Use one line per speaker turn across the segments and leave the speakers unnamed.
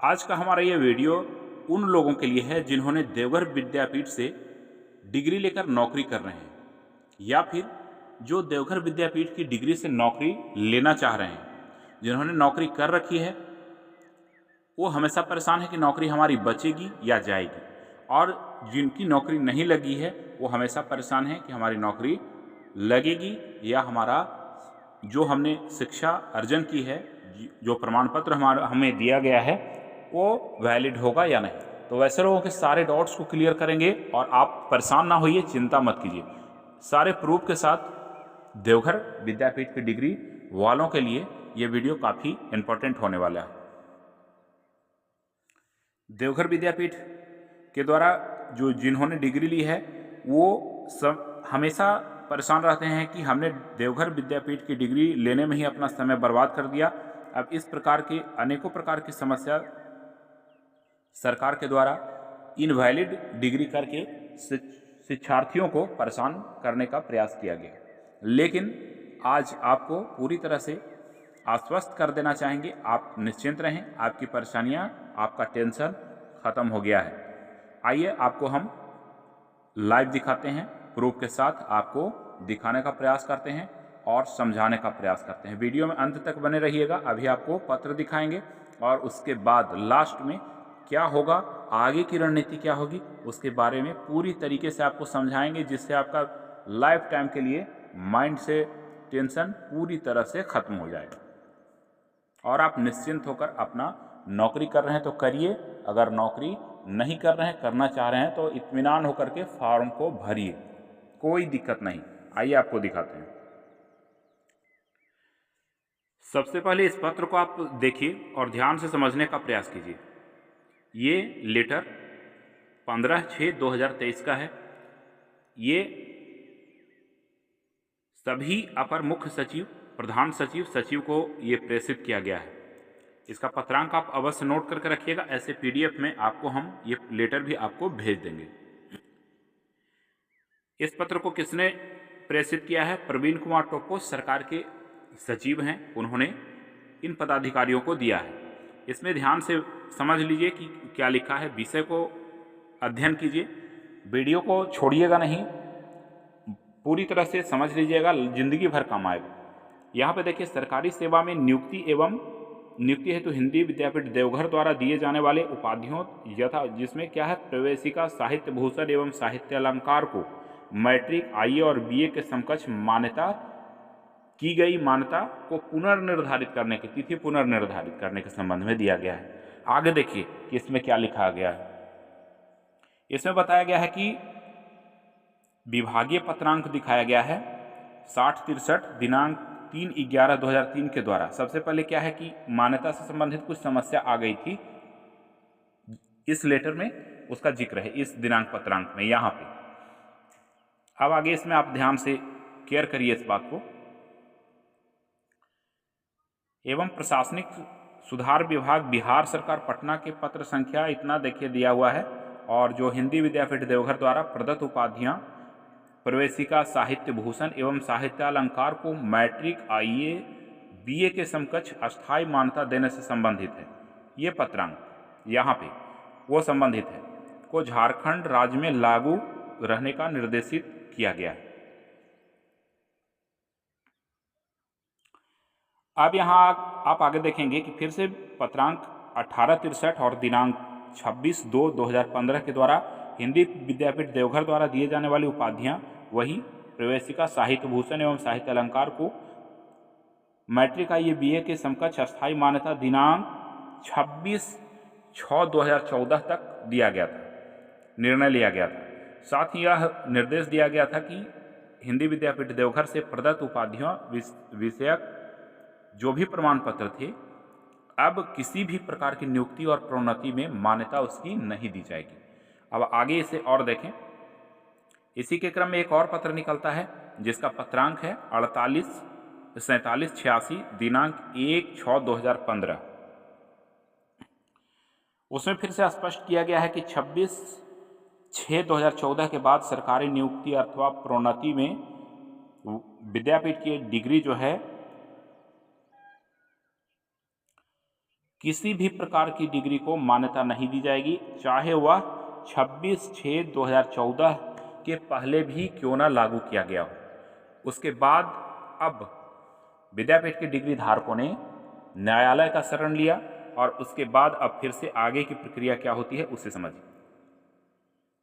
आज का हमारा ये वीडियो उन लोगों के लिए है जिन्होंने देवघर विद्यापीठ से डिग्री लेकर नौकरी कर रहे हैं या फिर जो देवघर विद्यापीठ की डिग्री से नौकरी लेना चाह रहे हैं। जिन्होंने नौकरी कर रखी है वो हमेशा परेशान है कि नौकरी हमारी बचेगी या जाएगी, और जिनकी नौकरी नहीं लगी है वो हमेशा परेशान है कि हमारी नौकरी लगेगी या हमारा जो हमने शिक्षा अर्जन की है, जो प्रमाण पत्र हमारा हमें दिया गया है वो वैलिड होगा या नहीं। तो वैसे लोगों के सारे डाउट्स को क्लियर करेंगे और आप परेशान ना होइए, चिंता मत कीजिए। सारे प्रूफ के साथ देवघर विद्यापीठ की डिग्री वालों के लिए ये वीडियो काफ़ी इम्पोर्टेंट होने वाला है। देवघर विद्यापीठ के द्वारा जो जिन्होंने डिग्री ली है वो सब हमेशा परेशान रहते हैं कि हमने देवघर विद्यापीठ की डिग्री लेने में ही अपना समय बर्बाद कर दिया। अब इस प्रकार की अनेकों प्रकार की समस्या सरकार के द्वारा इनवैलिड डिग्री करके शिक्षार्थियों को परेशान करने का प्रयास किया गया, लेकिन आज आपको पूरी तरह से आश्वस्त कर देना चाहेंगे। आप निश्चिंत रहें, आपकी परेशानियां, आपका टेंशन ख़त्म हो गया है। आइए आपको हम लाइव दिखाते हैं, प्रूफ के साथ आपको दिखाने का प्रयास करते हैं और समझाने का प्रयास करते हैं। वीडियो में अंत तक बने रहिएगा। अभी आपको पत्र दिखाएंगे और उसके बाद लास्ट में क्या होगा, आगे की रणनीति क्या होगी, उसके बारे में पूरी तरीके से आपको समझाएंगे, जिससे आपका लाइफ टाइम के लिए माइंड से टेंशन पूरी तरह से ख़त्म हो जाएगा और आप निश्चिंत होकर अपना नौकरी कर रहे हैं तो करिए, अगर नौकरी नहीं कर रहे हैं, करना चाह रहे हैं तो इत्मीनान होकर के फॉर्म को भरिए, कोई दिक्कत नहीं। आइए आपको दिखाते हैं। सबसे पहले इस पत्र को आप देखिए और ध्यान से समझने का प्रयास कीजिए। ये लेटर 15/6/2023 का है। ये सभी अपर मुख्य सचिव, प्रधान सचिव, सचिव को ये प्रेषित किया गया है। इसका पत्रांक आप अवश्य नोट करके रखिएगा, ऐसे पीडीएफ में आपको हम ये लेटर भी आपको भेज देंगे। इस पत्र को किसने प्रेषित किया है? प्रवीण कुमार टोप्पो सरकार के सचिव हैं, उन्होंने इन पदाधिकारियों को दिया है। इसमें ध्यान से समझ लीजिए कि क्या लिखा है, विषय को अध्ययन कीजिए, वीडियो को छोड़िएगा नहीं, पूरी तरह से समझ लीजिएगा, जिंदगी भर काम आएगा। यहाँ पे देखिए, सरकारी सेवा में नियुक्ति हेतु हिंदी विद्यापीठ देवघर द्वारा दिए जाने वाले उपाधियों यथा, जिसमें क्या है, प्रवेशिका, साहित्य भूषण एवं साहित्य अलंकार को मैट्रिक, आईए और बीए के समकक्ष मान्यता की गई मान्यता को पुनर्निर्धारित करने की तिथि पुनर्निर्धारित करने के संबंध में दिया गया है। आगे देखिए कि इसमें क्या लिखा गया है। इसमें बताया गया है कि विभागीय पत्रांक दिखाया गया है 6063 दिनांक 3/11/2003 के द्वारा। सबसे पहले क्या है कि मान्यता से संबंधित कुछ समस्या आ गई थी, इस लेटर में उसका जिक्र है, इस दिनांक पत्रांक में यहाँ पे। अब आगे इसमें आप ध्यान से केयर करिए इस बात को। एवं प्रशासनिक सुधार विभाग बिहार सरकार पटना के पत्र संख्या इतना देखिए दिया हुआ है, और जो हिंदी विद्यापीठ देवघर द्वारा प्रदत्त उपाधियां प्रवेशिका, साहित्य भूषण एवं साहित्य अलंकार को मैट्रिक, आईए, बीए के समकक्ष अस्थायी मान्यता देने से संबंधित है। ये पत्रांक यहाँ पे वो संबंधित है को झारखंड राज्य में लागू रहने का निर्देशित किया गया है। अब यहाँ आप आगे देखेंगे कि फिर से पत्रांक 1863 और दिनांक 26/2/2015 के द्वारा हिंदी विद्यापीठ देवघर द्वारा दिए जाने वाली उपाधियां वही प्रवेशिका, साहित्य भूषण एवं साहित्य अलंकार को मैट्रिक, आईए, बीए के समकक्ष अस्थायी मान्यता दिनांक 26/6/2014 तक दिया गया था, निर्णय लिया गया था। साथ ही यह निर्देश दिया गया था कि हिंदी विद्यापीठ देवघर से प्रदत्त उपाधियों विषयक जो भी प्रमाण पत्र थे, अब किसी भी प्रकार की नियुक्ति और प्रोन्नति में मान्यता उसकी नहीं दी जाएगी। अब आगे इसे और देखें। इसी के क्रम में एक और पत्र निकलता है जिसका पत्रांक है 4786 दिनांक 1/6/2015। उसमें फिर से स्पष्ट किया गया है कि 26/6/2014 के बाद सरकारी नियुक्ति अथवा प्रोन्नति में विद्यापीठ की डिग्री जो है किसी भी प्रकार की डिग्री को मान्यता नहीं दी जाएगी, चाहे वह 26/6/2014 के पहले भी क्यों ना लागू किया गया हो। उसके बाद अब विद्यापीठ के डिग्री धारकों ने न्यायालय का शरण लिया और उसके बाद अब फिर से आगे की प्रक्रिया क्या होती है उसे समझिए।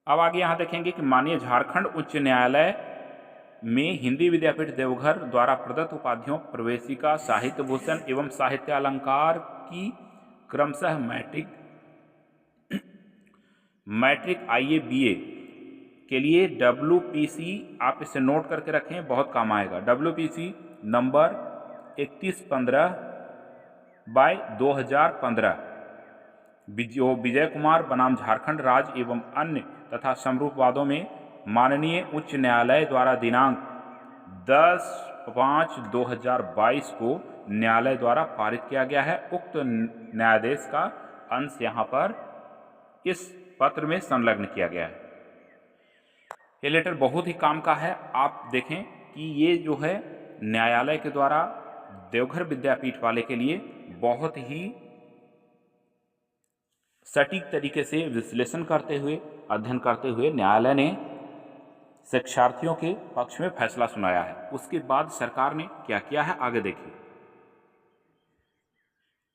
अब आगे यहाँ देखेंगे कि माननीय झारखंड उच्च न्यायालय में हिंदी विद्यापीठ देवघर द्वारा प्रदत्त उपाधियों प्रवेशिका, साहित्य भूषण एवं साहित्य अलंकार की क्रमशः मैट्रिक IE BA के लिए WPC, आप इसे नोट करके रखें, बहुत काम आएगा। WPC नंबर 3115/2015 विजय कुमार बनाम झारखंड राज्य एवं अन्य तथा समरूप वादों में माननीय उच्च न्यायालय द्वारा दिनांक 10/5/2022 को न्यायालय द्वारा पारित किया गया है। उक्त न्यायादेश का अंश यहाँ पर इस पत्र में संलग्न किया गया है। ये लेटर बहुत ही काम का है। आप देखें कि ये जो है न्यायालय के द्वारा देवघर विद्यापीठ वाले के लिए बहुत ही सटीक तरीके से विश्लेषण करते हुए, अध्ययन करते हुए न्यायालय ने शिक्षार्थियों के पक्ष में फैसला सुनाया है। उसके बाद सरकार ने क्या किया है आगे देखिए।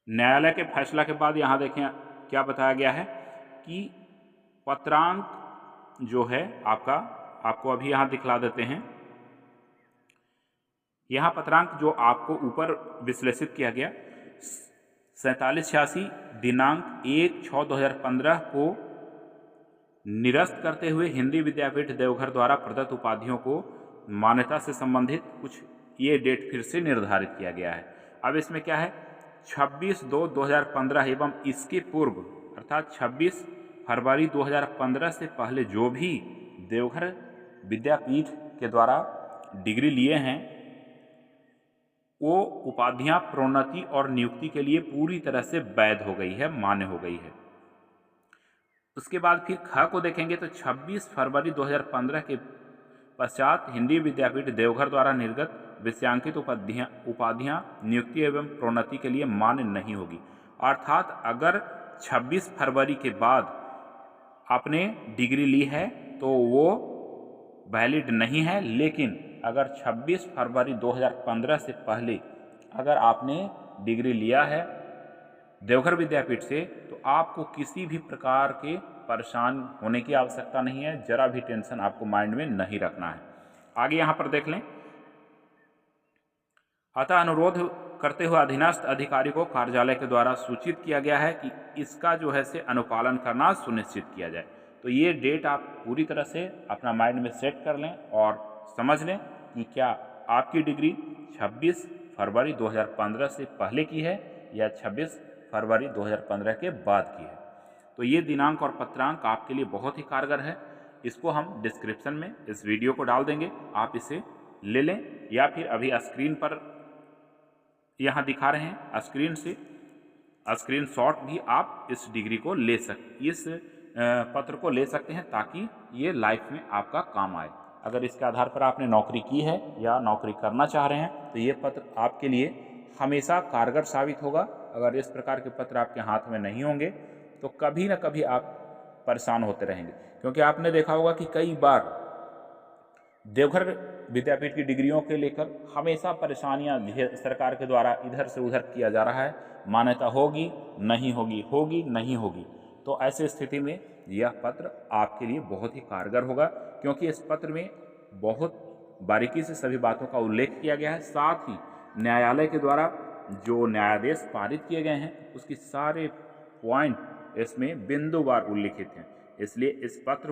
न्यायालय के फैसला के बाद यहाँ देखें क्या बताया गया है कि पत्रांक जो है आपको अभी यहाँ दिखला देते हैं। यहाँ पत्रांक जो आपको ऊपर विश्लेषित किया गया 4786 दिनांक 1/6/2015 को निरस्त करते हुए हिंदी विद्यापीठ देवघर द्वारा प्रदत्त उपाधियों को मान्यता से संबंधित कुछ ये डेट फिर से निर्धारित किया गया है। अब इसमें क्या है 26/2/2015 एवं इसके पूर्व अर्थात 26 फरवरी 2015 से पहले जो भी देवघर विद्यापीठ के द्वारा डिग्री लिए हैं वो उपाधियां प्रोन्नति और नियुक्ति के लिए पूरी तरह से वैध हो गई है, मान्य हो गई है। उसके बाद फिर ख को देखेंगे तो 26 फरवरी 2015 के पश्चात हिंदी विद्यापीठ देवघर द्वारा निर्गत विषयांकित उपाधियां नियुक्ति एवं प्रोन्नति के लिए मान्य नहीं होगी। अर्थात अगर 26 फरवरी के बाद आपने डिग्री ली है तो वो वैलिड नहीं है, लेकिन अगर 26 फरवरी 2015 से पहले अगर आपने डिग्री लिया है देवघर विद्यापीठ से तो आपको किसी भी प्रकार के परेशान होने की आवश्यकता नहीं है, जरा भी टेंशन आपको माइंड में नहीं रखना है। आगे यहाँ पर देख लें, अतः अनुरोध करते हुए अधीनस्थ अधिकारी को कार्यालय के द्वारा सूचित किया गया है कि इसका जो है से अनुपालन करना सुनिश्चित किया जाए। तो ये डेट आप पूरी तरह से अपना माइंड में सेट कर लें और समझ लें कि क्या आपकी डिग्री 26 फरवरी 2015 से पहले की है या 26 फरवरी 2015 के बाद की है। तो ये दिनांक और पत्रांक आपके लिए बहुत ही कारगर है। इसको हम डिस्क्रिप्शन में इस वीडियो को डाल देंगे, आप इसे ले लें या फिर अभी स्क्रीन पर यहाँ दिखा रहे हैं स्क्रीन से स्क्रीनशॉट भी आप इस डिग्री को ले इस पत्र को ले सकते हैं ताकि ये लाइफ में आपका काम आए। अगर इसके आधार पर आपने नौकरी की है या नौकरी करना चाह रहे हैं तो ये पत्र आपके लिए हमेशा कारगर साबित होगा। अगर इस प्रकार के पत्र आपके हाथ में नहीं होंगे तो कभी ना कभी आप परेशान होते रहेंगे, क्योंकि आपने देखा होगा कि कई बार देवघर विद्यापीठ की डिग्रियों के लेकर हमेशा परेशानियां सरकार के द्वारा इधर से उधर किया जा रहा है, मान्यता होगी नहीं होगी, होगी नहीं होगी। तो ऐसे स्थिति में यह पत्र आपके लिए बहुत ही कारगर होगा, क्योंकि इस पत्र में बहुत बारीकी से सभी बातों का उल्लेख किया गया है। साथ ही न्यायालय के द्वारा जो न्यायादेश पारित किए गए हैं उसकी सारे पॉइंट इसमें बिंदुवार उल्लिखित हैं। इसलिए इस पत्र